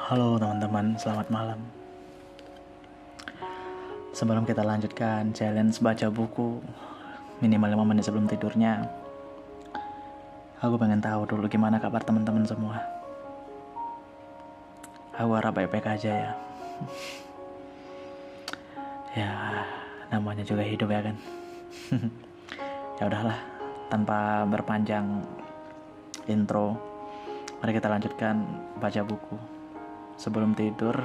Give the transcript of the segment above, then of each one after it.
Halo teman-teman, selamat malam. Sebelum kita lanjutkan challenge baca buku minimal 5 menit sebelum tidurnya, aku pengen tahu dulu gimana kabar teman-teman semua. Aku harap baik-baik aja ya. Ya, namanya juga hidup ya kan. Ya udahlah, tanpa berpanjang intro, mari kita lanjutkan baca buku. Sebelum tidur,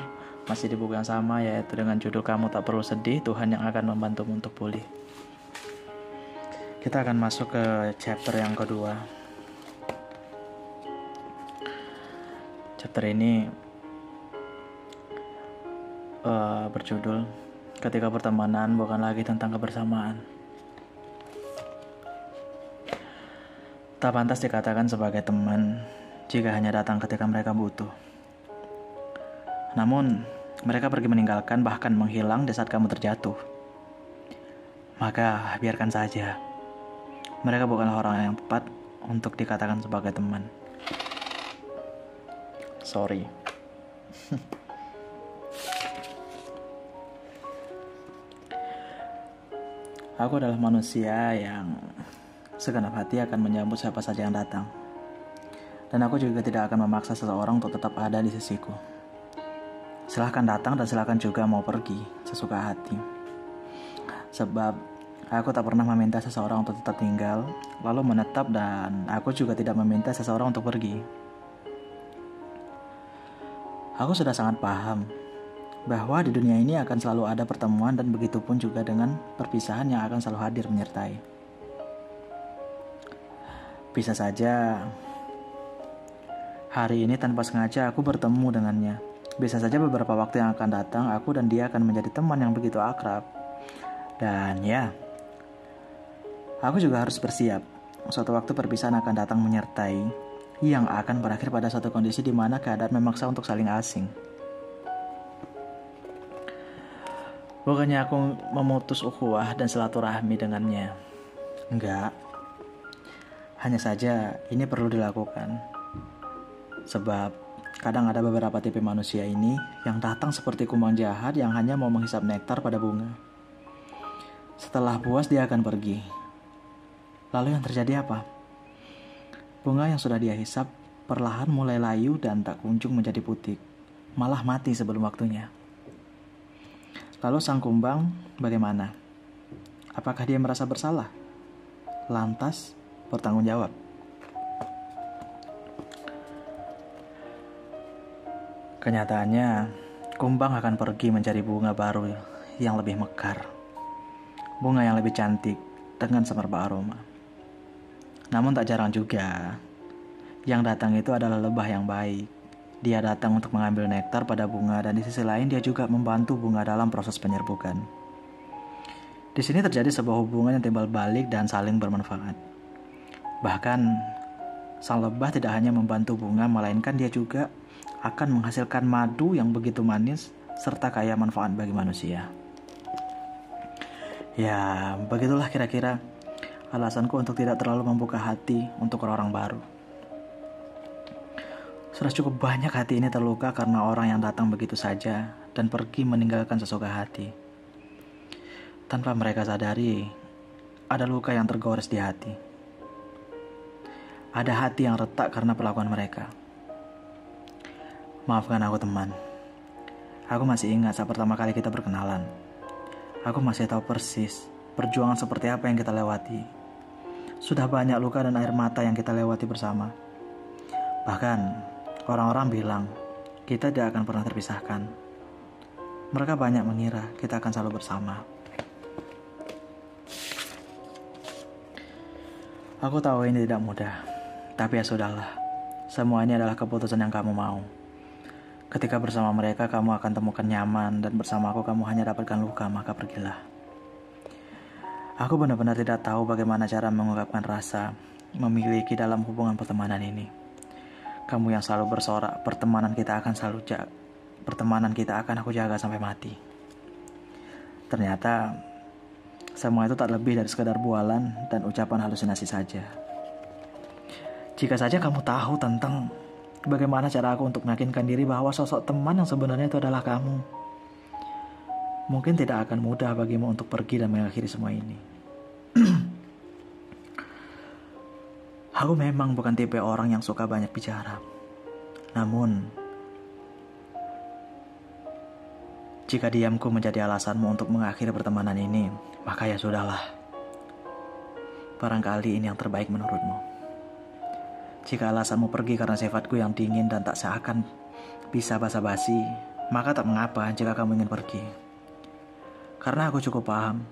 masih di buku yang sama, yaitu dengan judul Kamu Tak Perlu Sedih, Tuhan Yang Akan Membantumu Untuk Pulih. Kita akan masuk ke chapter yang kedua. Chapter ini berjudul Ketika Pertemanan Bukan Lagi Tentang Kebersamaan. Tak pantas dikatakan sebagai teman jika hanya datang ketika mereka butuh. Namun, mereka pergi meninggalkan bahkan menghilang di saat kamu terjatuh. Maka, biarkan saja. Mereka bukanlah orang yang tepat untuk dikatakan sebagai teman. Sorry. Aku adalah manusia yang segenap hati akan menyambut siapa saja yang datang. Dan aku juga tidak akan memaksa seseorang untuk tetap ada di sisiku. Silahkan datang dan silahkan juga mau pergi sesuka hati. Sebab aku tak pernah meminta seseorang untuk tetap tinggal, lalu menetap, dan aku juga tidak meminta seseorang untuk pergi. Aku sudah sangat paham bahwa di dunia ini akan selalu ada pertemuan, dan begitu pun juga dengan perpisahan yang akan selalu hadir menyertai. Bisa saja hari ini tanpa sengaja aku bertemu dengannya. Bisa saja beberapa waktu yang akan datang, aku dan dia akan menjadi teman yang begitu akrab. Dan ya, aku juga harus bersiap. Suatu waktu perpisahan akan datang menyertai, yang akan berakhir pada suatu kondisi di mana keadaan memaksa untuk saling asing. Bukannya aku memutus ukhuwah dan silaturahmi dengannya. Enggak. Hanya saja ini perlu dilakukan. Sebab kadang ada beberapa tipe manusia ini yang datang seperti kumbang jahat yang hanya mau menghisap nektar pada bunga. Setelah puas dia akan pergi. Lalu yang terjadi apa? Bunga yang sudah dia hisap perlahan mulai layu dan tak kunjung menjadi putih, malah mati sebelum waktunya. Lalu sang kumbang bagaimana? Apakah dia merasa bersalah? Lantas bertanggung jawab? Kenyataannya, kumbang akan pergi mencari bunga baru yang lebih mekar. Bunga yang lebih cantik dengan semerbak aroma. Namun tak jarang juga, yang datang itu adalah lebah yang baik. Dia datang untuk mengambil nektar pada bunga, dan di sisi lain dia juga membantu bunga dalam proses penyerbukan. Di sini terjadi sebuah hubungan yang timbal balik dan saling bermanfaat. Bahkan, sang lebah tidak hanya membantu bunga, melainkan dia juga akan menghasilkan madu yang begitu manis serta kaya manfaat bagi manusia. Ya, begitulah kira-kira alasanku untuk tidak terlalu membuka hati untuk orang baru. Sudah cukup banyak hati ini terluka karena orang yang datang begitu saja dan pergi meninggalkan sesuka hati. Tanpa mereka sadari, ada luka yang tergores di hati. Ada hati yang retak karena perlakuan mereka. Maafkan aku teman. Aku masih ingat saat pertama kali kita berkenalan. Aku masih tahu persis perjuangan seperti apa yang kita lewati. Sudah banyak luka dan air mata yang kita lewati bersama. Bahkan orang-orang bilang kita tidak akan pernah terpisahkan. Mereka banyak mengira kita akan selalu bersama. Aku tahu ini tidak mudah, tapi ya sudahlah. Semua ini adalah keputusan yang kamu mau. Ketika bersama mereka kamu akan temukan nyaman, dan bersama aku kamu hanya dapatkan luka, maka pergilah. Aku benar-benar tidak tahu bagaimana cara mengungkapkan rasa memiliki dalam hubungan pertemanan ini. Kamu yang selalu bersorak, pertemanan kita akan aku jaga sampai mati. Ternyata semua itu tak lebih dari sekadar bualan dan ucapan halusinasi saja. Jika saja kamu tahu tentang Bagaimana cara aku untuk meyakinkan diri bahwa sosok teman yang sebenarnya itu adalah kamu? Mungkin tidak akan mudah bagimu untuk pergi dan mengakhiri semua ini. Aku memang bukan tipe orang yang suka banyak bicara. Namun, jika diamku menjadi alasanmu untuk mengakhiri pertemanan ini, maka ya sudahlah. Barangkali ini yang terbaik menurutmu. Jika alasanmu pergi karena sifatku yang dingin dan tak seakan bisa basa-basi, maka tak mengapa jika kamu ingin pergi. Karena aku cukup paham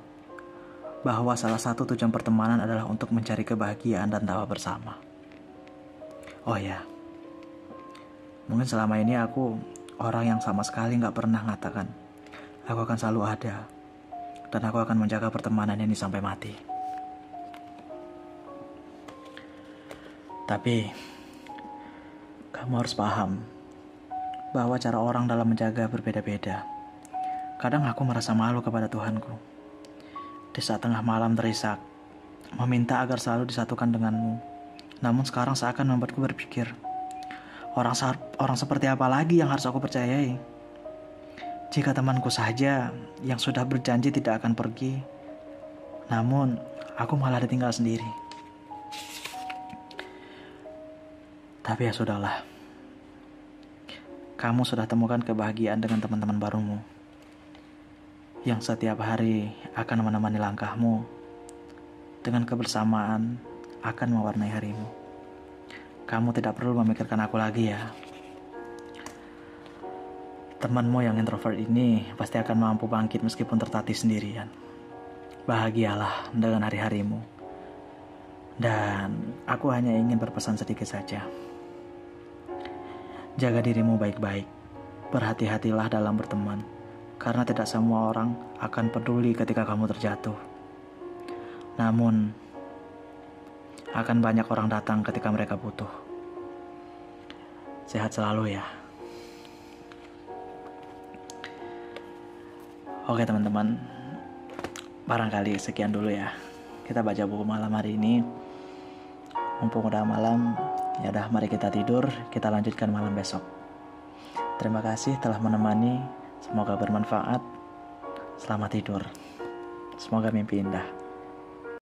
bahwa salah satu tujuan pertemanan adalah untuk mencari kebahagiaan dan tawa bersama. Oh ya, mungkin selama ini aku orang yang sama sekali gak pernah mengatakan aku akan selalu ada dan aku akan menjaga pertemanan ini sampai mati. Tapi, kamu harus paham bahwa cara orang dalam menjaga berbeda-beda. Kadang aku merasa malu kepada Tuhanku. Di saat tengah malam terisak, meminta agar selalu disatukan denganmu. Namun sekarang seakan membuatku berpikir, orang seperti apa lagi yang harus aku percayai? Jika temanku saja yang sudah berjanji tidak akan pergi, namun aku malah ditinggal sendiri. Tapi ya sudahlah. Kamu sudah temukan kebahagiaan dengan teman-teman barumu yang setiap hari akan menemani langkahmu, dengan kebersamaan akan mewarnai harimu. Kamu tidak perlu memikirkan aku lagi ya. Temanmu yang introvert ini pasti akan mampu bangkit meskipun tertatih sendirian. Bahagialah dengan hari-harimu. Dan aku hanya ingin berpesan sedikit saja. Jaga dirimu baik-baik. Berhati-hatilah dalam berteman, karena tidak semua orang akan peduli ketika kamu terjatuh. Namun, akan banyak orang datang ketika mereka butuh. Sehat selalu ya. Oke teman-teman, barangkali sekian dulu ya. Kita baca buku malam hari ini. Mumpung udah malam, ya udah mari kita tidur, kita lanjutkan malam besok. Terima kasih telah menemani, semoga bermanfaat. Selamat tidur. Semoga mimpi indah.